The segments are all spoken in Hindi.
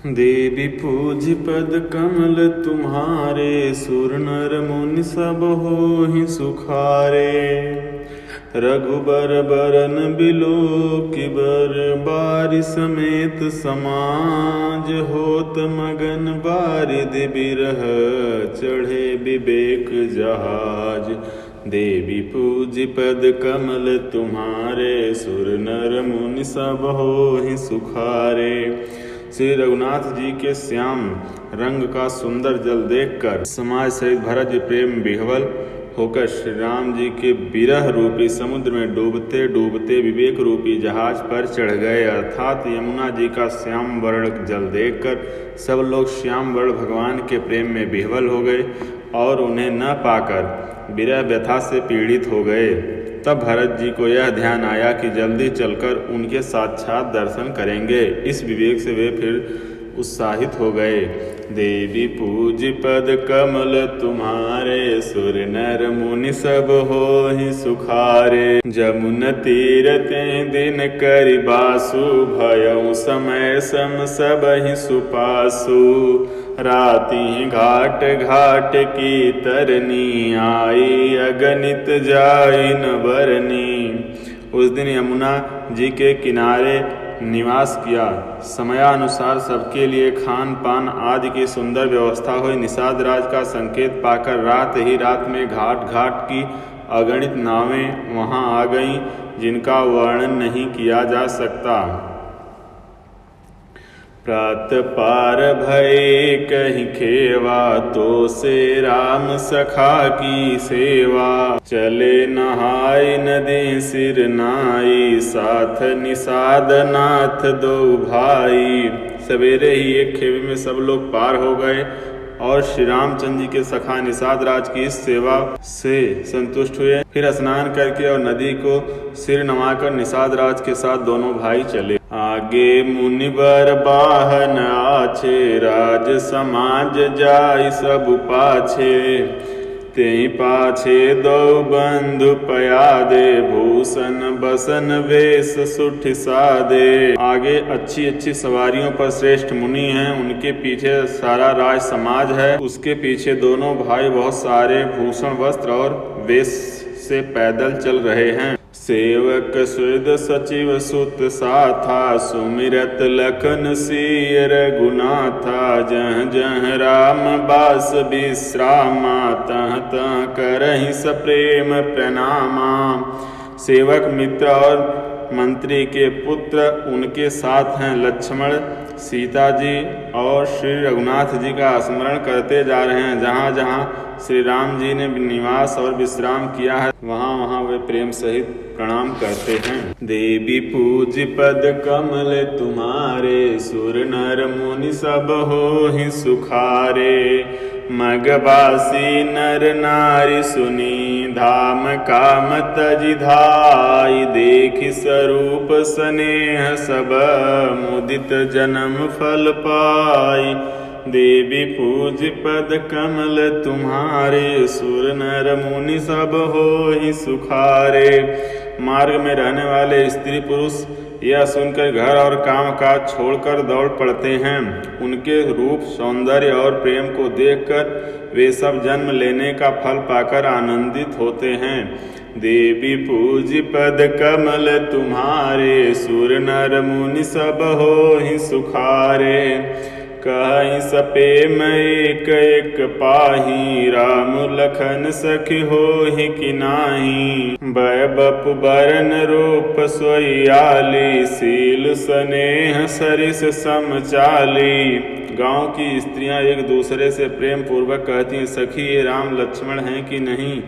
देवी पूज पद कमल तुम्हारे, सुर नर मुनि सब होहि सुखारे। रघुबर बरन बिलोकि बर, बारि समेत समाज होत मगन बारिधि बिरह, चढ़े विवेक जहाज। देवी पूज पद कमल तुम्हारे, सुर नर मुनि सब होहि सुखारे। श्री रघुनाथ जी के श्याम रंग का सुंदर जल देखकर समाज सहित भरत जी प्रेम विह्वल होकर श्री राम जी के विरह रूपी समुद्र में डूबते डूबते विवेक रूपी जहाज पर चढ़ गए। अर्थात यमुना जी का श्याम वर्ण जल देखकर सब लोग श्याम वर्ण भगवान के प्रेम में विह्वल हो गए और उन्हें न पाकर विरह व्यथा से पीड़ित हो गए। तब भरत जी को यह ध्यान आया कि जल्दी चलकर उनके साक्षात दर्शन करेंगे। इस विवेक से वे फिर उत्साहित हो गए। देवी पूज पद कमल तुम्हारे, सुर नर मुनि सब होहि सुखारे। जमुन तीर ते दिन करि बासु, भयउ समय सम सबहि सुपासु। राति घाट घाट की तरनी, आई अगणित जाई न बरनी। उस दिन यमुना जी के किनारे निवास किया। समयानुसार सबके लिए खान पान आदि की सुंदर व्यवस्था हुई। निषाद राज का संकेत पाकर रात ही रात में घाट घाट की अगणित नावें वहां आ गईं, जिनका वर्णन नहीं किया जा सकता। प्रात पार भय कहीं खेवा, तो से राम सखा की सेवा। चले नहाय नदी सिर नाई, साथ निषाद नाथ दो भाई। सवेरे ही एक खेवे में सब लोग पार हो गए और श्री रामचंद्र जी के सखा निषाद राज की इस सेवा से संतुष्ट हुए। फिर स्नान करके और नदी को सिर नवाकर निषाद राज के साथ दोनों भाई चले। आगे मुनिवर बाहन आछे, राज समाज जाय सब पाछे। तेहि पाछे दो बंधु पयादे, भूषण बसन वेश सुठ सादे। आगे अच्छी अच्छी सवारियों पर श्रेष्ठ मुनि हैं, उनके पीछे सारा राज समाज है। उसके पीछे दोनों भाई बहुत सारे भूषण वस्त्र और वेश से पैदल चल रहे हैं। सेवक सुहृद सचिव सुत साथा, सुमिरत लखन सिय रघुनाथा। जह जह राम बास विश्रामा, तह तह करहि सप्रेम प्रणामा। सेवक मित्र और मंत्री के पुत्र उनके साथ हैं। लक्ष्मण सीता जी और श्री रघुनाथ जी का स्मरण करते जा रहे हैं। जहाँ जहाँ श्री राम जी ने निवास और विश्राम किया है, वहाँ वहाँ वे प्रेम सहित प्रणाम करते हैं। देवी पूज पद कमल तुम्हारे, सुर नर मुनि सब होहि सुखारे। मगबासी नर नारी सुनी, धाम काम तजि धाई। देखि स्वरूप स्नेह सब, मुदित जन्म फल पाई। देवी पूज पद कमल तुम्हारे, सुर नर मुनि सब होहि सुखारे। मार्ग में रहने वाले स्त्री पुरुष यह सुनकर घर और काम काज छोड़कर दौड़ पड़ते हैं। उनके रूप सौंदर्य और प्रेम को देखकर वे सब जन्म लेने का फल पाकर आनंदित होते हैं। देवी पूज पद कमल तुम्हारे, सुर नर मुनि सब होहि सुखारे। कहि सपेम एक एक पाही, राम लखन सखी होहि कि नाही। भय बपु बरन रूप सोयाली, सील स्नेह सरिस समचाली। गांव की स्त्रियां एक दूसरे से प्रेम पूर्वक कहती हैं, सखी ये राम लक्ष्मण हैं कि नहीं।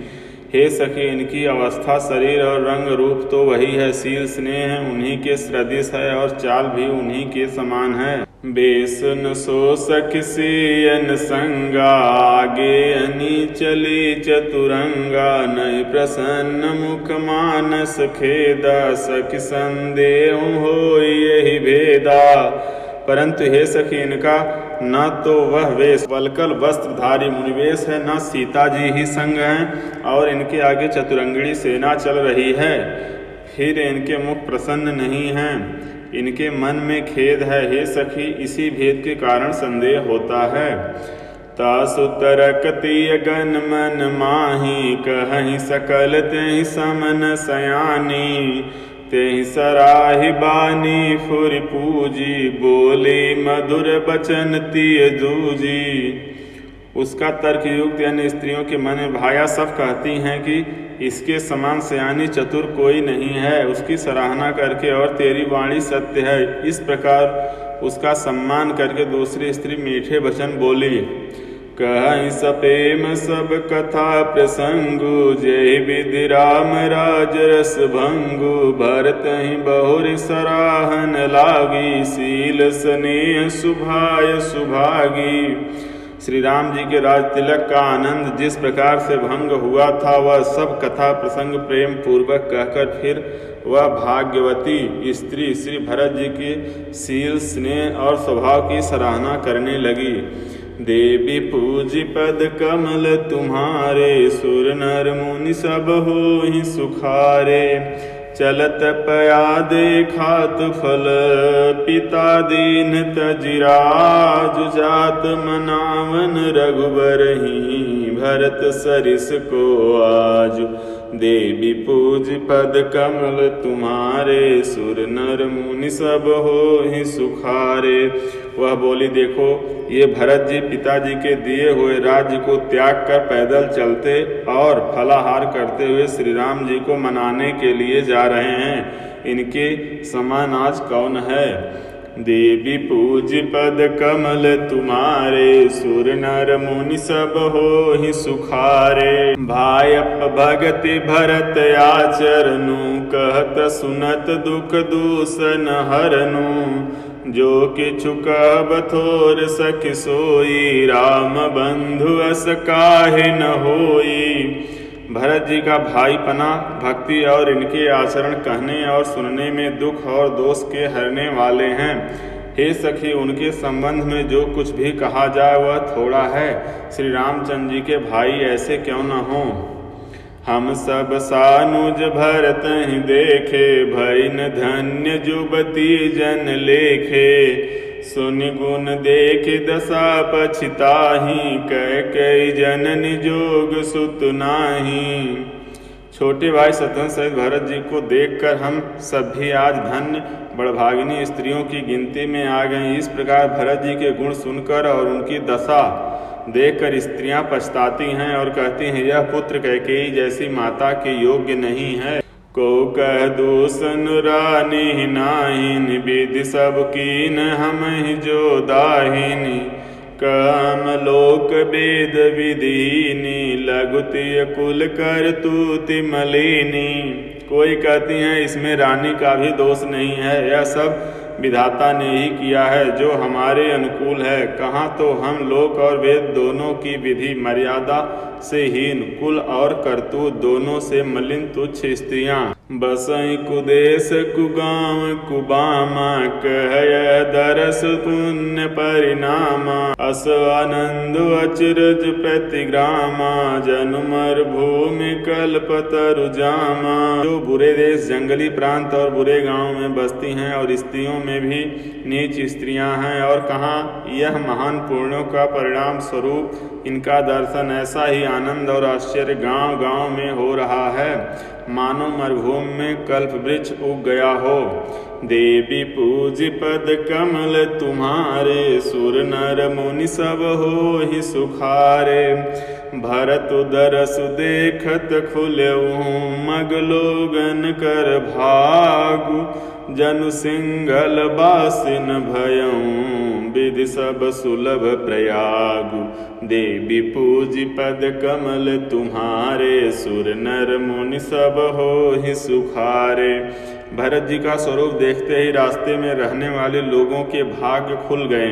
हे सखी, इनकी अवस्था शरीर और रंग रूप तो वही है। सील स्नेह उन्हीं के सदृश है और चाल भी उन्हीं के समान है। बेसन सो सखि सियन संगा, आगे अनी चली चतुरंगा। नय प्रसन्न मुख मानस खेदा, सखि संदेह होई यही भेदा। परंतु हे सखी, इनका न तो वह वेश वल्कल वस्त्रधारी मुनिवेश है, न सीता जी ही संग हैं और इनके आगे चतुरंगड़ी सेना चल रही है। फिर इनके मुख प्रसन्न नहीं हैं। इनके मन में खेद है। हे सखी, इसी भेद के कारण संदेह होता है। तासु तरकति अगन मन माही, कहहि सकल तेहि समन सयानी। तेहि सराहि बानी फुरि पूजी, बोले मधुर बचन तिय दूजी। उसका तर्क युक्त अन्य स्त्रियों के मन में भाया। सब कहती हैं कि इसके समान सयानी चतुर कोई नहीं है। उसकी सराहना करके और तेरी वाणी सत्य है, इस प्रकार उसका सम्मान करके दूसरी स्त्री मीठे वचन बोली। कहि सपेम सब कथा प्रसंगु, जय विधि राम राज रस भंगु। भरतहि बहुरि सराहन लागी, शील स्नेह सुभाय सुभागी। श्री राम जी के राज तिलक का आनंद जिस प्रकार से भंग हुआ था, वह सब कथा प्रसंग प्रेम पूर्वक कहकर फिर वह भाग्यवती स्त्री श्री भरत जी के शील स्नेह और स्वभाव की सराहना करने लगी। देवी पूजी पद कमल तुम्हारे, सुर नर मुनि सब होहि सुखारे। चलत पया देखात फल, पिता दीन तजिराज। जात मनावन रघुबरहि, भरत सरिस को आज। देवी पूज पद कमल तुम्हारे, सुर नर मुनि सब होहि सुखारे। वह बोली, देखो ये भरत जी पिताजी के दिए हुए राज्य को त्याग कर पैदल चलते और फलाहार करते हुए श्री राम जी को मनाने के लिए जा रहे हैं। इनके समान आज कौन है। देवी पूज पद कमल तुम्हारे, सुर नर मुनि सब होहि सुखारे। भायप भगति भरत आचरनु, कहत सुनत दुख दूषण हरनु। जो किछु कहब थोर सखि सोई, राम बंधु अस काहे न होई। भरत जी का भाईपना, भक्ति और इनके आचरण कहने और सुनने में दुख और दोष के हरने वाले हैं। हे सखी, उनके संबंध में जो कुछ भी कहा जाए वह थोड़ा है। श्री रामचंद्र जी के भाई ऐसे क्यों न हों। हम सब सानुज भरत ही देखे, भइन धन्य जुबती जन लेखे। सुनि गुण देख दशा पछिताहि, कैकेयी जननी जोग सुत नाही। छोटे भाई शत्रुघ्न सहित भरत जी को देखकर हम सब भी आज धन्य बड़भागिनी स्त्रियों की गिनती में आ गए। इस प्रकार भरत जी के गुण सुनकर और उनकी दशा देखकर स्त्रियां पछताती हैं और कहती हैं, यह पुत्र कैकेयी जैसी माता के योग्य नहीं है। को कह दूषण रानी नाहिन, विधि सब कीन हम ही जो दाहिनी। काम लोक वेद विधीनी, लघुति कुल कर तूति मलिनी। कोई कहती हैं इसमें रानी का भी दोष नहीं है, यह सब विधाता ने ही किया है जो हमारे अनुकूल है। कहाँ तो हम लोक और वेद दोनों की विधि मर्यादा से हीन, कुल और करतूत दोनों से मलिन तुच्छ स्त्रियां। बसई कुदेश कुगांव कुबामा, कह दरस पुण्य परिणामा। अस आनंद अचरज प्रतिग्रामा, जनुमर भूमि कल्पतरु जामा। जो बुरे देश, जंगली प्रांत और बुरे गांव में बसती हैं और स्त्रियों में भी नीच स्त्रियां हैं, और कहाँ यह महान पुण्यों का परिणाम स्वरूप इनका दर्शन ऐसा ही आनंद और आश्चर्य गांव गांव में हो रहा है, मानो मरुभूमि में कल्प वृक्ष उग गया हो। देवी पूज पद कमल तुम्हारे, सुर नर मुनि सब होहि सुखारे। भरत दरस देखत खुल्यऊ, मग लोगन कर भागु। जनु सिंघल बासिन भयऊ, विधि सब सुलभ प्रयागु। देवी पूजी पद कमल तुम्हारे, सुर नर मुनि सब होहि सुखारे। भरत जी का स्वरूप देखते ही रास्ते में रहने वाले लोगों के भाग्य खुल गए,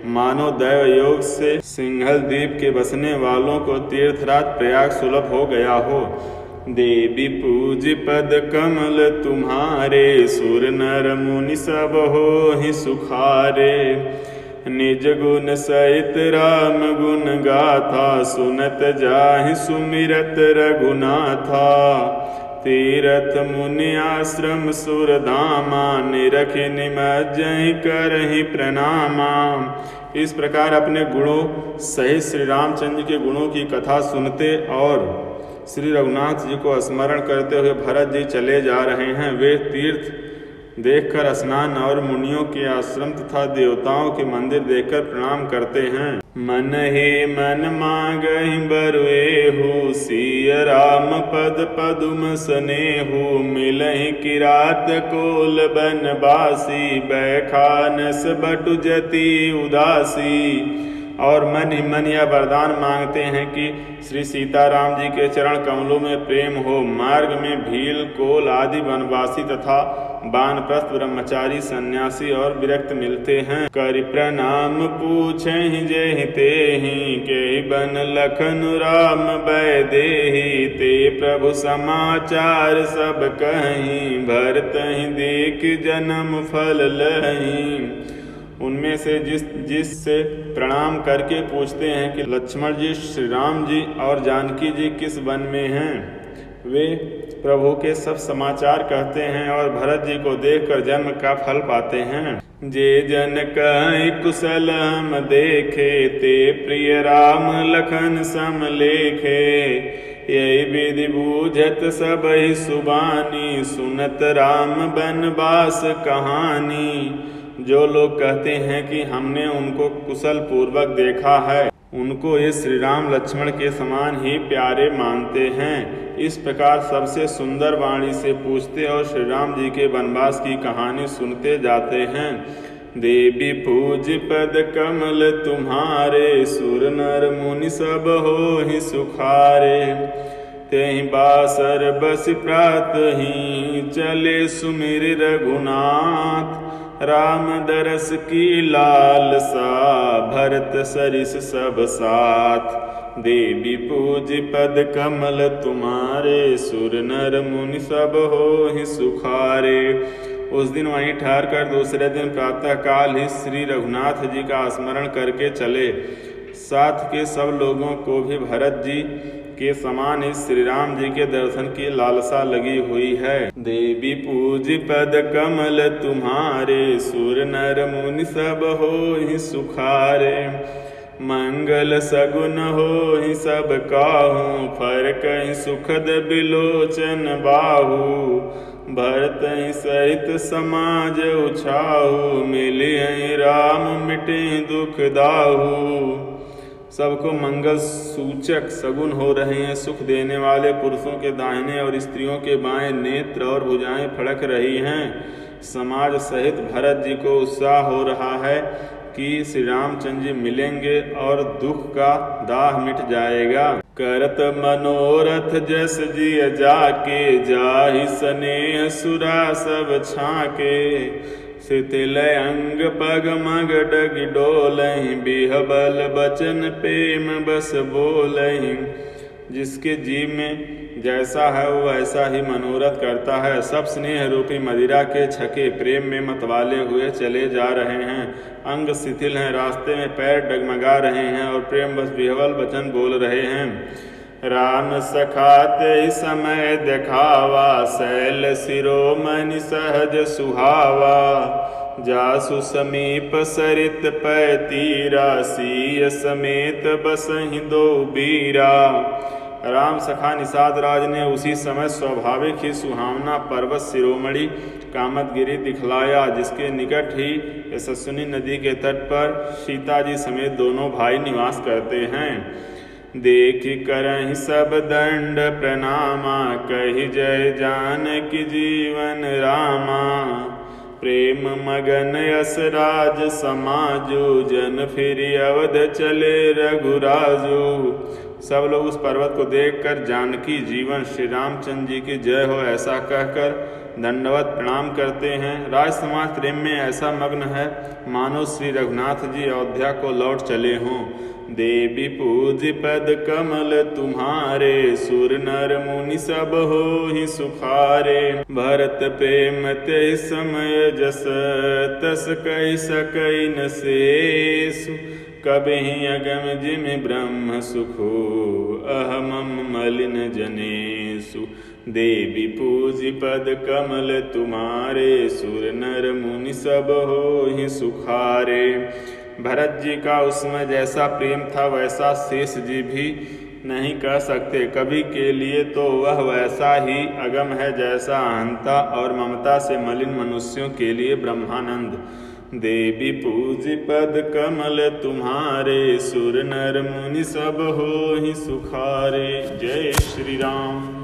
मानो दैव योग से सिंघल द्वीप के बसने वालों को तीर्थराज प्रयाग सुलभ हो गया हो। देवी पूज पद कमल तुम्हारे, सुर नर मुनि सब होहि सुखारे। निज गुण सहित राम गुण गाथा, सुनत जाहि सुमिरत रघुनाथा। तीरथ मुनि आश्रम सुरधामा, निरख निमज्जहि करहि प्रणामा। इस प्रकार अपने गुणों सहित श्री रामचंद्र के गुणों की कथा सुनते और श्री रघुनाथ जी को स्मरण करते हुए भरत जी चले जा रहे हैं। वे तीर्थ देखकर स्नान और मुनियों के आश्रम तथा देवताओं के मंदिर देखकर प्रणाम करते हैं। मन ही मन मांगहि बरुएहु, सिय राम पद पदुम सनेहु। मिलहि किरात कोल बनवासी, बैखानस बटु जति उदासी। और मन ही मन यह वरदान मांगते हैं कि श्री सीताराम जी के चरण कमलों में प्रेम हो। मार्ग में भील कोल आदि वनवासी तथा वानप्रस्थ ब्रह्मचारी सन्यासी और विरक्त मिलते हैं। करि प्रणाम पूछहि जेहि तेहि, केहि बन लखन राम बैदेहि। ते प्रभु समाचार सब कहीं, भरतहि देख जन्म फल लहीं। उनमें से जिससे प्रणाम करके पूछते हैं कि लक्ष्मण जी, श्री राम जी और जानकी जी किस वन में हैं। वे प्रभु के सब समाचार कहते हैं और भरत जी को देखकर जन्म का फल पाते हैं। जे जन कहि कुशल हम देखे, ते प्रिय राम लखन सम लेखे। यही विधि बूझत सबहि सुबानी, सुनत राम बनवास कहानी। जो लोग कहते हैं कि हमने उनको कुशल पूर्वक देखा है, उनको ये श्री राम लक्ष्मण के समान ही प्यारे मानते हैं। इस प्रकार सबसे सुंदर वाणी से पूछते और श्री राम जी के वनवास की कहानी सुनते जाते हैं। देवी पूज पद कमल तुम्हारे, सुर नर मुनि सब होहि सुखारे। तेहि बासर बस प्रातहि, चले सुमिर रघुनाथ। राम दरस की लालसा, भरत सरिस सब साथ। देवी पूज पद कमल तुम्हारे, सुर नर मुनि सब होहि सुखारे। उस दिन वहीं ठहर कर दूसरे दिन प्रातः काल ही श्री रघुनाथ जी का स्मरण करके चले। साथ के सब लोगों को भी भरत जी के समान ही श्री राम जी के दर्शन की लालसा लगी हुई है। देवी पूज पद कमल तुम्हारे, सुर नर मुनि सब होहि सुखारे। मंगल सगुन होहि सब काहू, फरकहि सुखद बिलोचन बाहू। भरतहि सहित समाज उछाहू, मिलिहि राम मिटहि दुख दाहू। सबको मंगल सूचक सगुन हो रहे हैं। सुख देने वाले पुरुषों के दाहिने और स्त्रियों के बाएं नेत्र और भुजाएं फड़क रही हैं। समाज सहित भरत जी को उत्साह हो रहा है कि श्री रामचंद्र जी मिलेंगे और दुख का दाह मिट जाएगा। करत मनोरथ जस जिय जाके, जाहि स्नेह सुरा सब छाके। शिथिल अंग पग मग डग डोलहि, बिहबल बचन प्रेम बस बोलहि। जिसके जीव में जैसा है वो वैसा ही मनोरथ करता है। सब स्नेह रूपी मदिरा के छके प्रेम में मतवाले हुए चले जा रहे हैं। अंग शिथिल हैं, रास्ते में पैर डगमगा रहे हैं और प्रेम बस बिहबल वचन बोल रहे हैं। राम सखाते समय देखावा, शैल शिरोमणि सहज सुहावा। जासु समीप सरित पै तीरा, सीय समेत बसहि दो बीरा। राम सखा निषाद राज ने उसी समय स्वाभाविक ही सुहावना पर्वत शिरोमणि कामतगिरी दिखलाया, जिसके निकट ही यशस्विनी नदी के तट पर सीता जी समेत दोनों भाई निवास करते हैं। देख करहि सब दंड प्रणामा, कहि जय जानकी जीवन रामा। प्रेम मगन यस राज समाजो, जन फिरि अवध चले रघुराजो। सब लोग उस पर्वत को देखकर जानकी जीवन श्री रामचंद्र जी की जय हो ऐसा कहकर दंडवत प्रणाम करते हैं। राज समाज प्रेम में ऐसा मग्न है मानो श्री रघुनाथ जी अयोध्या को लौट चले हों। देवी पूज पद कमल तुम्हारे, सुर नर मुनि सब होहि सुखारे। भरत प्रेम ते समय जस, तस कहि सकई न शेषु। कबहि अगम जिमि ब्रह्म सुखो, अहमम मलिन जनेषु। देवी पूज पद कमल तुम्हारे, सुर नर मुनि सब होहि सुखारे। भरत जी का उसमें जैसा प्रेम था वैसा शेष जी भी नहीं कह सकते। कवि के लिए तो वह वैसा ही अगम है जैसा अहंता और ममता से मलिन मनुष्यों के लिए ब्रह्मानंद। देवी पूज पद कमल तुम्हारे, सुर नर मुनि सब होहि सुखारे। जय श्री राम।